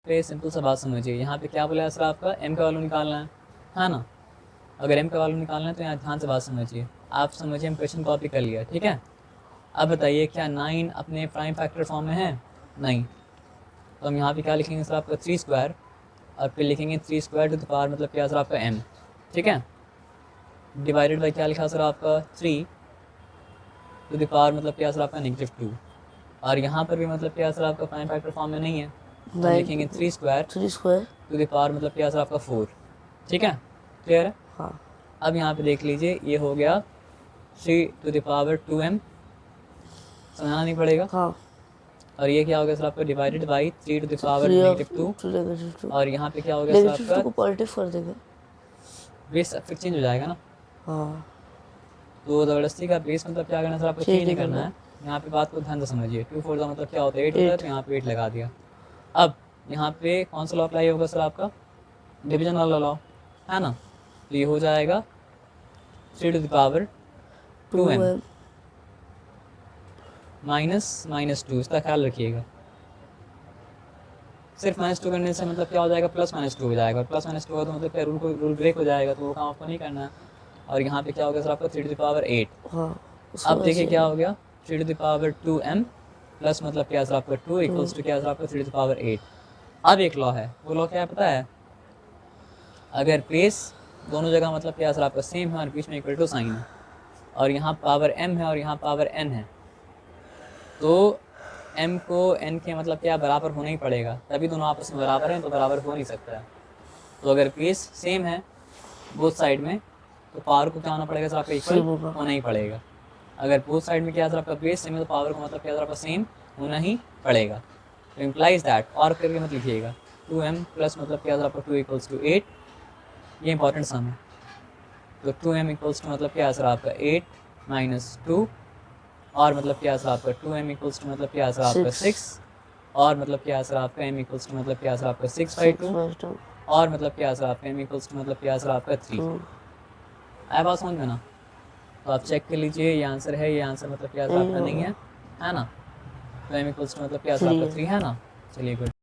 पे सिंपल सा बात समझिए, यहाँ पे क्या बोला है सर आपका m का वैल्यू निकालना है ना। अगर m का वैल्यू निकालना है तो यहाँ ध्यान से बात समझिए, आप समझिए हम क्वेश्चन कॉपी कर लिया, ठीक है। अब बताइए क्या 9 अपने प्राइम फैक्टर फॉर्म में है? नहीं। तो हम यहाँ पे क्या लिखेंगे सर आपका 3 स्क्वायर, और फिर लिखेंगे 3 स्क्वायर टू द पावर मतलब क्या सर आपका m, ठीक है। डिवाइडेड बाई क्या लिखा सर आपका 3 टू द पावर मतलब क्या सर आपका -2, और यहाँ पर भी मतलब क्या सर आपका प्राइम फैक्टर फॉर्म में नहीं है, तो हम लिखेंगे 3 स्क्वायर टू द पावर मतलब क्या सर आपका 4, ठीक है। क्लियर है? हाँ। अब यहाँ पे देख लीजिए ये हो गया 3 टू द पावर 2m, समझाना नहीं पड़ेगा। हाँ। और ये क्या हो गया सर आपका divided by 3 to the power -2, और यहाँ पे क्या हो गया सर आपका को पॉजिटिव कर देंगे। बेस फिर चेंज हो जाएगा ना। हाँ। तो ज़बरदस्ती का बेस मतलब क्या करना है सर आपको, चेंज नहीं करना है। यहाँ पे बात को ध्यान से समझिए, 2 4 का मतलब क्या होता है 8 होता है, तो यहाँ पे 8 लगा दिया। अब यहाँ पे कौन सा लॉ अप्लाई होगा सर आपका, डिवीजन वाला लॉ है ना। तो ये हो जाएगा 3 टू द पावर 2m -2, इसका ख्याल रखिएगा। सिर्फ -2 करने से मतलब क्या हो जाएगा, +-2 हो जाएगा, और +-2 होगा तो मतलब क्या रूल ब्रेक हो जाएगा, तो वो काम आपको नहीं करना है। और यहाँ पे क्या हो गया सर आपका 3 टू द पावर 8। हाँ। अब देखिए क्या हो गया 3 to the power 2m plus मतलब क्या सर आपका 2 इक्वल्स टू क्या सर आपका 3 टू द पावर 8। अब एक लॉ है, वो लॉ क्या है पता है, अगर बेस दोनों जगह मतलब क्या सर आपका सेम है और बीच में इक्वल टू साइन है, और यहाँ पावर m है और यहाँ पावर n है, तो m को n के मतलब क्या बराबर होना ही पड़ेगा, तभी दोनों आपस में बराबर हैं, तो बराबर हो नहीं सकता है। तो अगर बेस सेम है बोथ साइड में, तो पावर को क्या होना पड़ेगा सर आपका, इक्वल होना ही पड़ेगा। अगर बोथ साइड में क्या सर आपका बेस सेम है, तो पावर को मतलब क्या सर आपका सेम होना ही पड़ेगा। तो इम्प्लाइज दैट, और करके मत लिखिएगा, 2m प्लस मतलब क्या सर आपका 2 इक्वल्स टू 8, ये इंपॉर्टेंट सम है। तो 2m इक्वल्स टू मतलब क्या सर आपका 8 - 2, और मतलब क्या सर आपका 2m इक्वल्स टू मतलब क्या सर आपका 6, और मतलब क्या सर आपका m इक्वल्स टू मतलब क्या सर आपका 6/2, और मतलब क्या सर आपका m इक्वल्स टू मतलब क्या सर आपका 3। आया बात समझ में ना। तो आप चेक कर लीजिए, ये आंसर है, ये आंसर मतलब क्या सर आपका नहीं है ना। तो m इक्वल्स टू मतलब क्या सर आपका 3 है ना। चलिए गुड।